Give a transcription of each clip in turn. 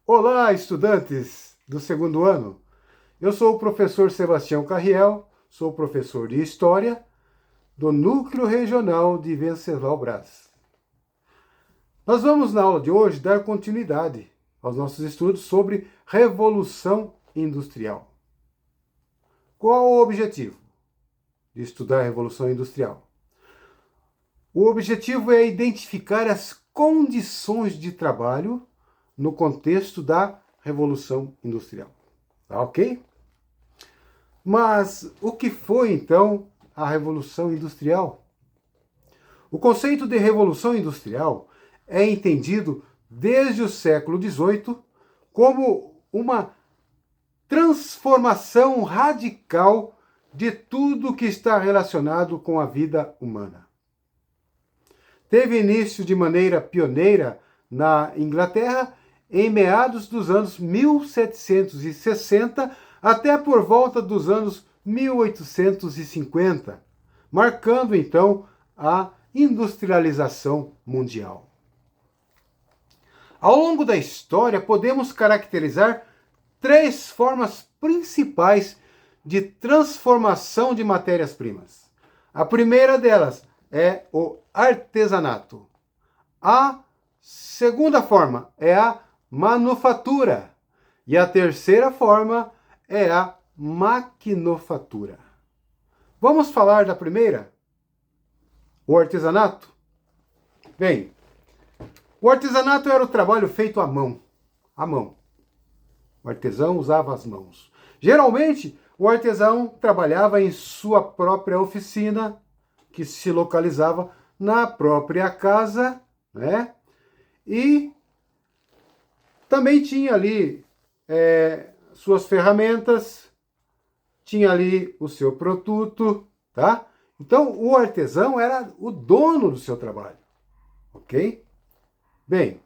Olá, estudantes do segundo ano. Eu sou o professor Sebastião Carriel, sou professor de História do Núcleo Regional de Venceslau Braz. Nós vamos, na aula de hoje, dar continuidade aos nossos estudos sobre Revolução Industrial. Qual o objetivo de estudar a Revolução Industrial? O objetivo é identificar as condições de trabalho no contexto da Revolução Industrial. Tá ok? Mas o que foi, então, a Revolução Industrial? O conceito de Revolução Industrial é entendido desde o século XVIII como uma transformação radical de tudo que está relacionado com a vida humana. Teve início de maneira pioneira na Inglaterra em meados dos anos 1760 até por volta dos anos 1850, marcando então a industrialização mundial. Ao longo da história, podemos caracterizar três formas principais de transformação de matérias-primas. A primeira delas é o artesanato. A segunda forma é a manufatura. E a terceira forma é a maquinofatura. Vamos falar da primeira? O artesanato? Bem, o artesanato era o trabalho feito à mão. À mão. O artesão usava as mãos. Geralmente, o artesão trabalhava em sua própria oficina, que se localizava na própria casa, né? E também tinha ali suas ferramentas, tinha ali o seu produto, tá? Então, o artesão era o dono do seu trabalho, ok? Bem,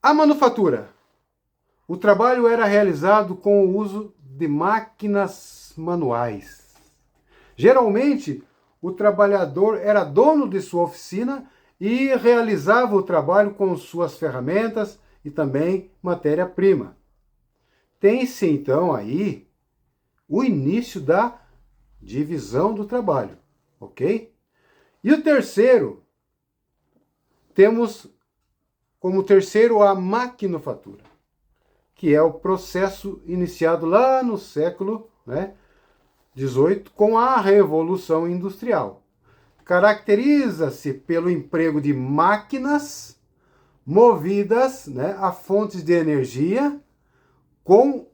a manufatura. O trabalho era realizado com o uso de máquinas manuais. Geralmente, o trabalhador era dono de sua oficina e realizava o trabalho com suas ferramentas e também matéria-prima. Tem-se então aí o início da divisão do trabalho, ok? E o terceiro, temos como terceiro a maquinofatura, que é o processo iniciado lá no século XVIII com a Revolução Industrial. Caracteriza-se pelo emprego de máquinas movidas a fontes de energia com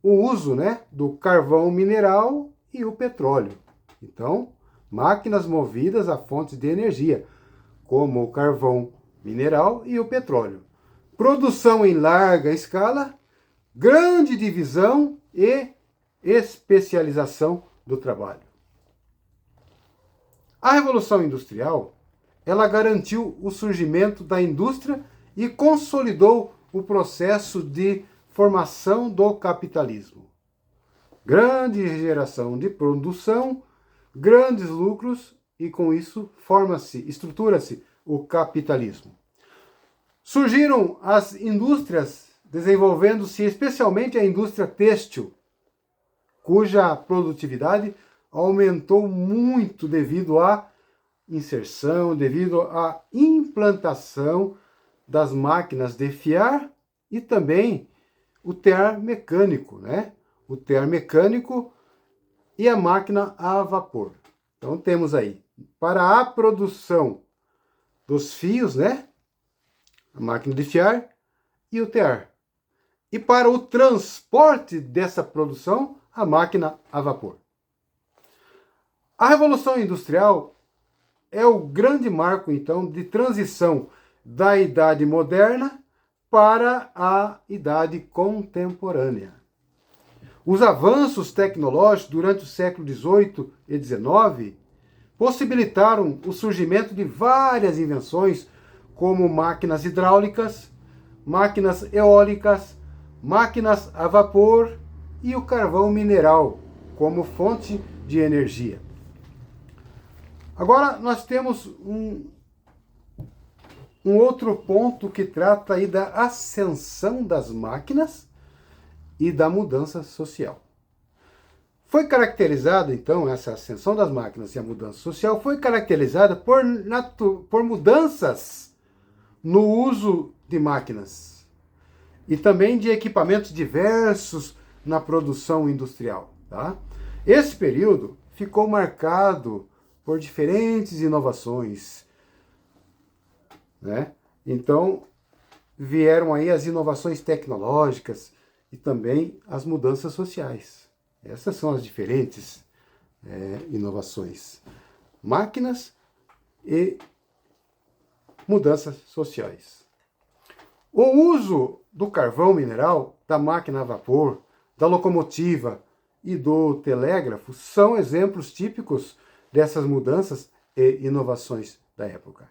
o uso do carvão mineral e o petróleo. Então, máquinas movidas a fontes de energia, como o carvão mineral e o petróleo. Produção em larga escala, grande divisão e especialização do trabalho. A Revolução Industrial, ela garantiu o surgimento da indústria e consolidou o processo de formação do capitalismo. Grande geração de produção, grandes lucros e com isso estrutura-se o capitalismo. Surgiram as indústrias, desenvolvendo-se especialmente a indústria têxtil, cuja produtividade aumentou muito devido à inserção, devido à implantação das máquinas de fiar e também o tear mecânico, O tear mecânico e a máquina a vapor. Então temos aí, para a produção dos fios, a máquina de fiar e o tear. E para o transporte dessa produção, a máquina a vapor. A Revolução Industrial é o grande marco, então, de transição da Idade Moderna para a Idade Contemporânea. Os avanços tecnológicos durante o século XVIII e XIX possibilitaram o surgimento de várias invenções, como máquinas hidráulicas, máquinas eólicas, máquinas a vapor e o carvão mineral como fonte de energia. Agora nós temos um outro ponto que trata aí da ascensão das máquinas e da mudança social. Foi caracterizada, então, essa ascensão das máquinas e a mudança social foi caracterizada por mudanças no uso de máquinas e também de equipamentos diversos na produção industrial. Tá? Esse período ficou marcado por diferentes inovações, né? Então, vieram aí as inovações tecnológicas e também as mudanças sociais. Essas são as diferentes inovações. Máquinas e mudanças sociais. O uso do carvão mineral, da máquina a vapor, da locomotiva e do telégrafo são exemplos típicos dessas mudanças e inovações da época.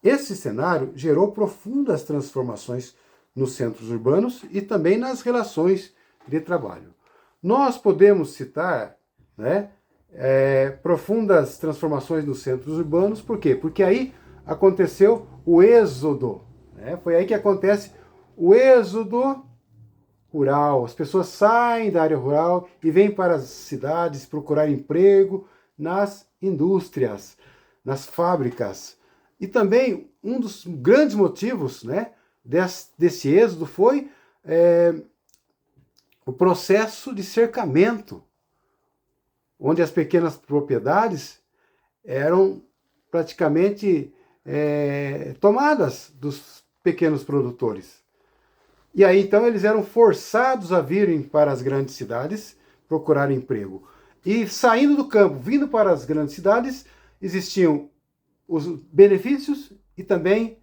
Esse cenário gerou profundas transformações nos centros urbanos e também nas relações de trabalho. Nós podemos citar, né, profundas transformações nos centros urbanos, por quê? Porque aí aconteceu o êxodo, né? Foi aí que acontece o êxodo rural. As pessoas saem da área rural e vêm para as cidades procurar emprego nas indústrias, nas fábricas. E também um dos grandes motivos, né, desse êxodo foi o processo de cercamento, onde as pequenas propriedades eram praticamente tomadas dos pequenos produtores. E aí então eles eram forçados a virem para as grandes cidades procurar emprego. E saindo do campo, vindo para as grandes cidades, existiam os benefícios e também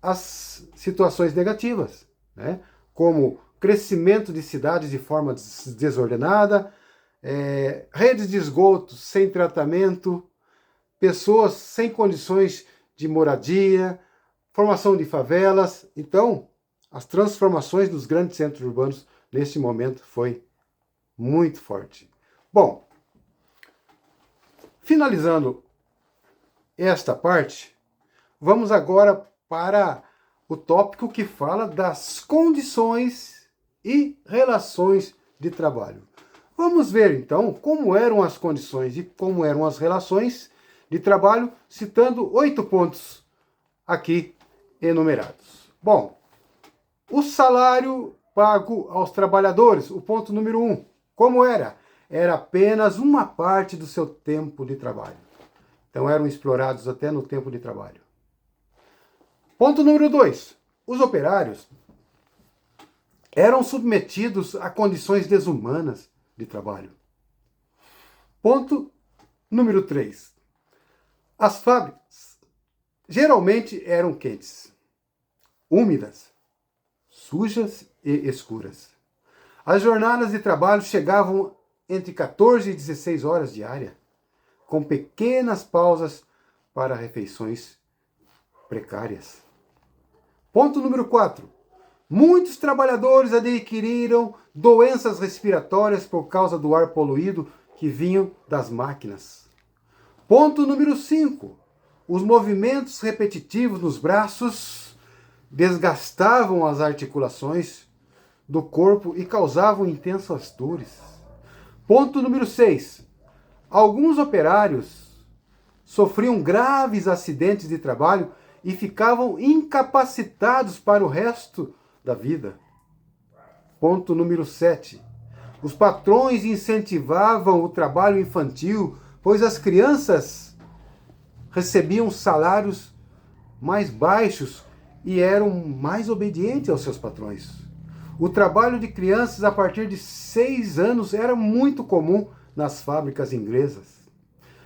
as situações negativas, né? Como crescimento de cidades de forma desordenada, redes de esgoto sem tratamento, pessoas sem condições de moradia, formação de favelas. Então, as transformações dos grandes centros urbanos neste momento foi muito forte. Bom, finalizando esta parte, vamos agora para o tópico que fala das condições e relações de trabalho. Vamos ver então como eram as condições e como eram as relações de trabalho, citando 8 pontos aqui enumerados. Bom, o salário pago aos trabalhadores, o ponto número 1, como era? Era apenas uma parte do seu tempo de trabalho. Então eram explorados até no tempo de trabalho. Ponto número 2, os operários eram submetidos a condições desumanas de trabalho. Ponto número 3, as fábricas geralmente eram quentes, úmidas, sujas e escuras. As jornadas de trabalho chegavam entre 14 e 16 horas diárias, com pequenas pausas para refeições precárias. Ponto número 4. Muitos trabalhadores adquiriram doenças respiratórias por causa do ar poluído que vinham das máquinas. Ponto número 5. Os movimentos repetitivos nos braços desgastavam as articulações do corpo e causavam intensas dores. Ponto número 6. Alguns operários sofriam graves acidentes de trabalho e ficavam incapacitados para o resto da vida. Ponto número 7. Os patrões incentivavam o trabalho infantil, pois as crianças recebiam salários mais baixos e eram mais obedientes aos seus patrões. O trabalho de crianças a partir de 6 anos era muito comum nas fábricas inglesas.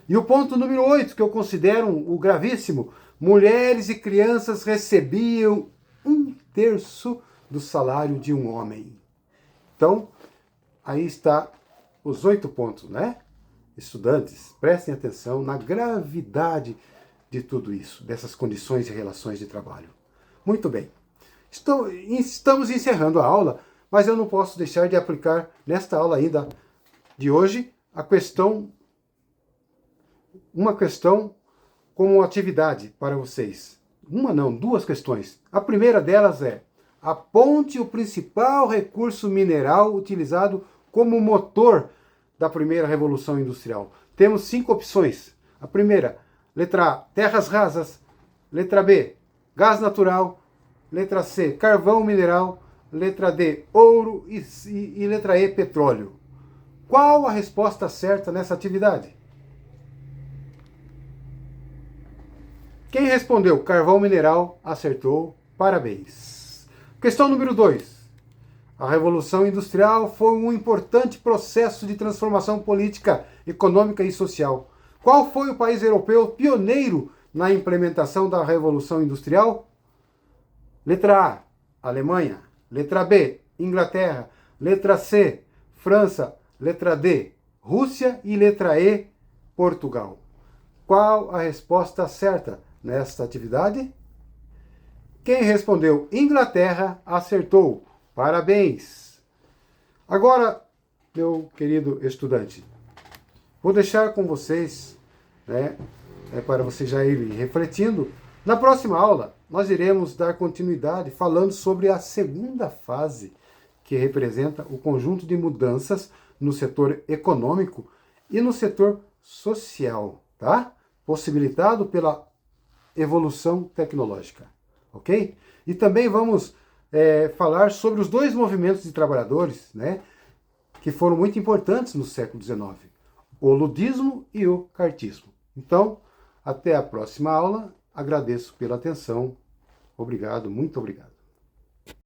E o ponto número 8, que eu considero o gravíssimo, mulheres e crianças recebiam 1/3 do salário de um homem. Então, aí está os 8 pontos, né? Estudantes, prestem atenção na gravidade de tudo isso, dessas condições e relações de trabalho. Muito bem. Estamos encerrando a aula, mas eu não posso deixar de aplicar nesta aula ainda de hoje uma questão como atividade para vocês. uma não, duas questões. A primeira delas é: aponte o principal recurso mineral utilizado como motor da primeira revolução industrial. Temos 5 opções. A primeira, letra A, terras rasas. Letra B, gás natural. Letra C, carvão mineral. Letra D, ouro. E letra E, petróleo. Qual a resposta certa nessa atividade? Quem respondeu carvão mineral acertou. Parabéns. Questão número 2. A Revolução Industrial foi um importante processo de transformação política, econômica e social. Qual foi o país europeu pioneiro na implementação da Revolução Industrial? Letra A, Alemanha. Letra B, Inglaterra. Letra C, França. Letra D, Rússia. E letra E, Portugal. Qual a resposta certa nesta atividade? Quem respondeu Inglaterra acertou. Parabéns! Agora, meu querido estudante, vou deixar com vocês, para vocês já irem refletindo. Na próxima aula, nós iremos dar continuidade falando sobre a segunda fase, que representa o conjunto de mudanças no setor econômico e no setor social, tá? Possibilitado pela evolução tecnológica, ok? E também vamos falar sobre os 2 movimentos de trabalhadores, que foram muito importantes no século XIX, o ludismo e o cartismo. Então, até a próxima aula. Agradeço pela atenção. Obrigado, muito obrigado.